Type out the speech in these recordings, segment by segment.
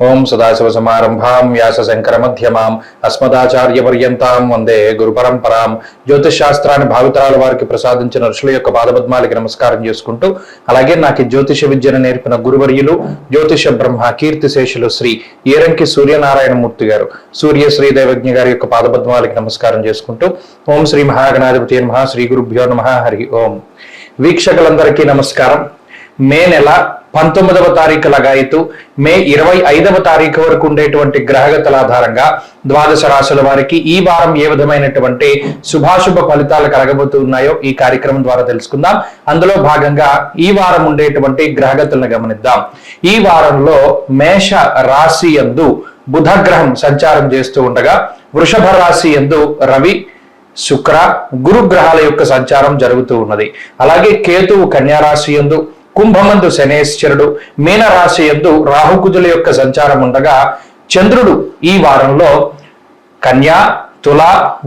ఓం సదాశివసమారంభాం వ్యాసశంకరమధ్యమాం అస్మదాచార్యపర్యంతాం వందే గురుపరంపరాం. జ్యోతిష్ శాస్త్రాన్ని భావితరాల వారికి ప్రసాదించిన ఋషుల యొక్క పాదపద్మాలకి నమస్కారం చేసుకుంటూ, అలాగే నాకు జ్యోతిష విద్యను నేర్పిన గురువర్యులు జ్యోతిష బ్రహ్మ కీర్తిశేషులు శ్రీ ఏరంకి సూర్యనారాయణమూర్తి గారు, సూర్య శ్రీ దైవజ్ఞ గారి యొక్క పాదపద్మాలకి నమస్కారం చేసుకుంటూ, ఓం శ్రీ మహాగణాధిపతి నమః, శ్రీ గురుభ్యో నమః, హరి ఓం. వీక్షకులందరికీ నమస్కారం. మే నెల 19వ తారీఖు లగాయితూ మే 25వ తారీఖు వరకు ఉండేటువంటి గ్రహగతుల ఆధారంగా ద్వాదశ రాశుల వారికి ఈ వారం ఏ విధమైనటువంటి శుభాశుభ ఫలితాలు కలగబోతున్నాయో ఈ కార్యక్రమం ద్వారా తెలుసుకుందాం. అందులో భాగంగా ఈ వారం ఉండేటువంటి గ్రహగతులను గమనిద్దాం. ఈ వారంలో మేష రాశి యందు బుధ గ్రహం సంచారం చేస్తూ ఉండగా, వృషభ రాశి యందు రవి, శుక్ర, గురు గ్రహాల యొక్క సంచారం జరుగుతూ ఉన్నది. అలాగే కేతువు కన్యా రాశి యందు, కుంభమందు శనేశ్వరుడు, మీన రాశి యందు రాహుకుజుల యొక్క సంచారం ఉండగా, చంద్రుడు ఈ వారంలో కన్యా, తుల,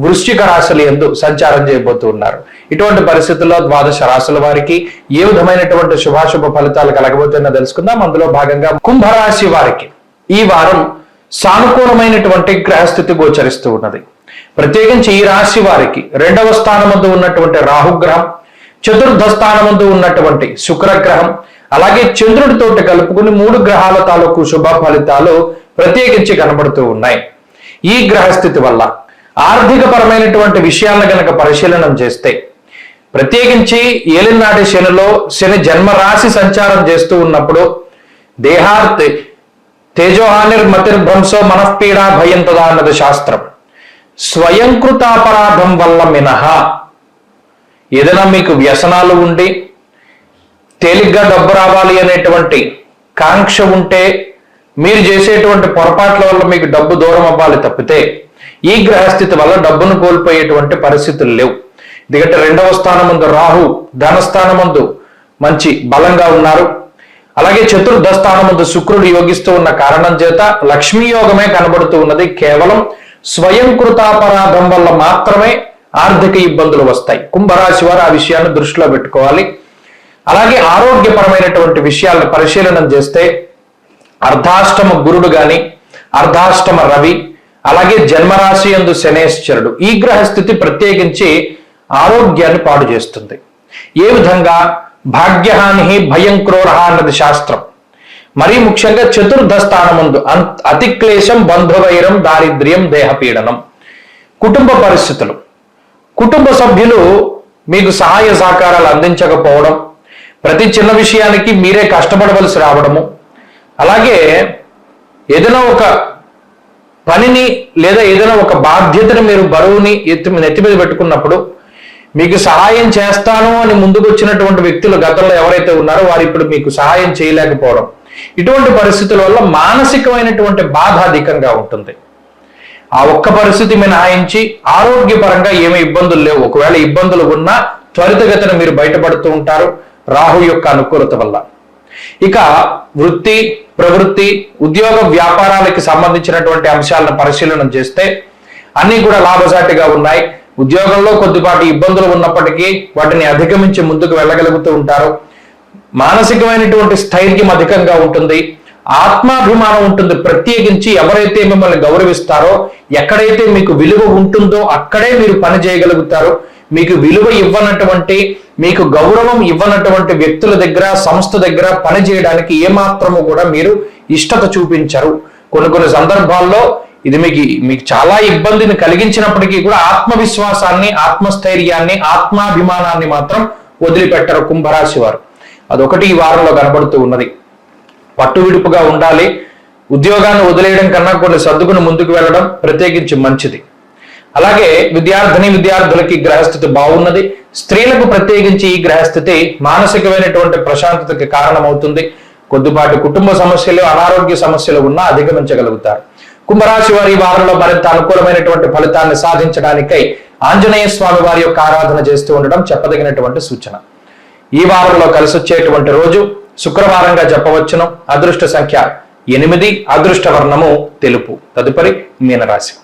వృశ్చిక రాశుల యందు సంచారం చేయబోతూ ఉన్నారు. ఇటువంటి పరిస్థితుల్లో ద్వాదశ రాశుల వారికి ఏ విధమైనటువంటి శుభాశుభ ఫలితాలు కలగబోతున్నా తెలుసుకుందాం. అందులో భాగంగా కుంభరాశి వారికి ఈ వారం సానుకూలమైనటువంటి గ్రహస్థితి గోచరిస్తూ ఉన్నది. ప్రత్యేకించి ఈ రాశి వారికి 2వ స్థానమందు ఉన్నటువంటి రాహుగ్రహం, చతుర్థ స్థానమందు ఉన్నటువంటి శుక్రగ్రహం, అలాగే చంద్రుడితోటి కలుపుకుని 3 గ్రహాల తాలూకు శుభ ఫలితాలు ప్రత్యేకించి కనబడుతూ ఉన్నాయి. ఈ గ్రహస్థితి వల్ల ఆర్థిక పరమైనటువంటి విషయాలను గనక పరిశీలనం చేస్తే, ప్రత్యేకించి ఏలినాటి శనిలో శని జన్మరాశి సంచారం చేస్తూ ఉన్నప్పుడు దేహార్తి తేజోహానిర్మతిర్భ్రంశో మనఃపీడా భయం తదా అన్నది శాస్త్రం. స్వయంకృతాపరాధం వల్ల మినహా ఏదైనా మీకు వ్యసనాలు ఉండి తేలిగ్గా డబ్బు రావాలి అనేటువంటి కాంక్ష ఉంటే, మీరు చేసేటువంటి పొరపాట్ల వల్ల మీకు డబ్బు దూరం అవ్వాలి తప్పితే ఈ గ్రహస్థితి వల్ల డబ్బును కోల్పోయేటువంటి పరిస్థితులు లేవు. ఎందుకంటే 2వ స్థానమందు రాహు ధనస్థానమందు మంచి బలంగా ఉన్నారు. అలాగే చతుర్థ స్థానమందు శుక్రుడు యోగిస్తూ ఉన్న కారణం చేత లక్ష్మీ యోగమే కనబడుతూ ఉన్నది. కేవలం స్వయంకృతాపరాధం వల్ల మాత్రమే ఆర్థిక ఇబ్బందులు వస్తాయి. కుంభరాశి వారు ఆ విషయాన్ని దృష్టిలో పెట్టుకోవాలి. అలాగే ఆరోగ్యపరమైనటువంటి విషయాలను పరిశీలన చేస్తే, అర్ధాష్టమ గురుడు గాని, అర్ధాష్టమ రవి, అలాగే జన్మరాశి యందు శనేశ్వరుడు, ఈ గ్రహస్థితి ప్రత్యేకించి ఆరోగ్యాన్ని పాడు చేస్తుంది. ఏ విధంగా? భాగ్యహాని భయం క్రోర అన్నది శాస్త్రం. మరీ ముఖ్యంగా చతుర్థ స్థానమందు అతిక్లేశం, బంధువైరం, దారిద్ర్యం, దేహపీడనం, కుటుంబ పరిస్థితులు, కుటుంబ సభ్యులు మీకు సహాయ సహకారాలు అందించకపోవడం, ప్రతి చిన్న విషయానికి మీరే కష్టపడవలసి రావడము, అలాగే ఏదైనా ఒక పనిని లేదా ఏదైనా ఒక బాధ్యతను మీరు బరువుని నెత్తి మీద పెట్టుకున్నప్పుడు మీకు సహాయం చేస్తాను అని ముందుకు వచ్చినటువంటి వ్యక్తులు గతంలో ఎవరైతే ఉన్నారో వారు ఇప్పుడు మీకు సహాయం చేయలేకపోవడం, ఇటువంటి పరిస్థితుల వల్ల మానసికమైనటువంటి బాధ అధికంగా ఉంటుంది. ఆ ఒక్క పరిస్థితి మినహాయించి ఆరోగ్యపరంగా ఏమీ ఇబ్బందులు లేవు. ఒకవేళ ఇబ్బందులు ఉన్నా త్వరితగతిన మీరు బయటపడుతూ ఉంటారు రాహు యొక్క అనుకూలత వల్ల. ఇక వృత్తి, ప్రవృత్తి, ఉద్యోగ వ్యాపారాలకి సంబంధించినటువంటి అంశాలను పరిశీలన చేస్తే అన్ని కూడా లాభసాటిగా ఉన్నాయి. ఉద్యోగంలో కొద్దిపాటి ఇబ్బందులు ఉన్నప్పటికీ వాటిని అధిగమించి ముందుకు వెళ్ళగలుగుతూ ఉంటారు. మానసికమైనటువంటి స్థైర్యం అధికంగా ఉంటుంది, ఆత్మాభిమానం ఉంటుంది. ప్రత్యేకించి ఎవరైతే మిమ్మల్ని గౌరవిస్తారో, ఎక్కడైతే మీకు విలువ ఉంటుందో అక్కడే మీరు పని చేయగలుగుతారు. మీకు విలువ ఇవ్వనటువంటి, మీకు గౌరవం ఇవ్వనటువంటి వ్యక్తుల దగ్గర, సంస్థ దగ్గర పని చేయడానికి ఏమాత్రము కూడా మీరు ఇష్టత చూపించరు. కొన్ని సందర్భాల్లో ఇది మీకు చాలా ఇబ్బందిని కలిగించినప్పటికీ కూడా ఆత్మవిశ్వాసాన్ని, ఆత్మస్థైర్యాన్ని, ఆత్మాభిమానాన్ని మాత్రం వదిలిపెట్టరు కుంభరాశి వారు. అదొకటి ఈ వారంలో కనబడుతూ ఉన్నది. పట్టు విడుపుగా ఉండాలి. ఉద్యోగాన్ని వదిలేయడం కన్నా కొన్ని సర్దుకుని ముందుకు వెళ్ళడం ప్రత్యేకించి మంచిది. అలాగే విద్యార్థులకి గ్రహస్థితి బాగున్నది. స్త్రీలకు ప్రత్యేకించి ఈ గ్రహస్థితి మానసికమైనటువంటి ప్రశాంతతకి కారణమవుతుంది. కొద్దిపాటి కుటుంబ సమస్యలు, అనారోగ్య సమస్యలు ఉన్నా అధిగమించగలుగుతారు. కుంభరాశి వారి ఈ వారంలో మరింత అనుకూలమైనటువంటి ఫలితాన్ని సాధించడానికై ఆంజనేయ స్వామి వారి యొక్క ఆరాధన చేస్తూ ఉండడం చెప్పదగినటువంటి సూచన. ఈ వారంలో కలిసి వచ్చేటువంటి రోజు శుక్రవారంగా చెప్పవచ్చును. అదృష్ట సంఖ్య 8, అదృష్ట వర్ణము తెలుపు. తదుపరి మీనరాశి.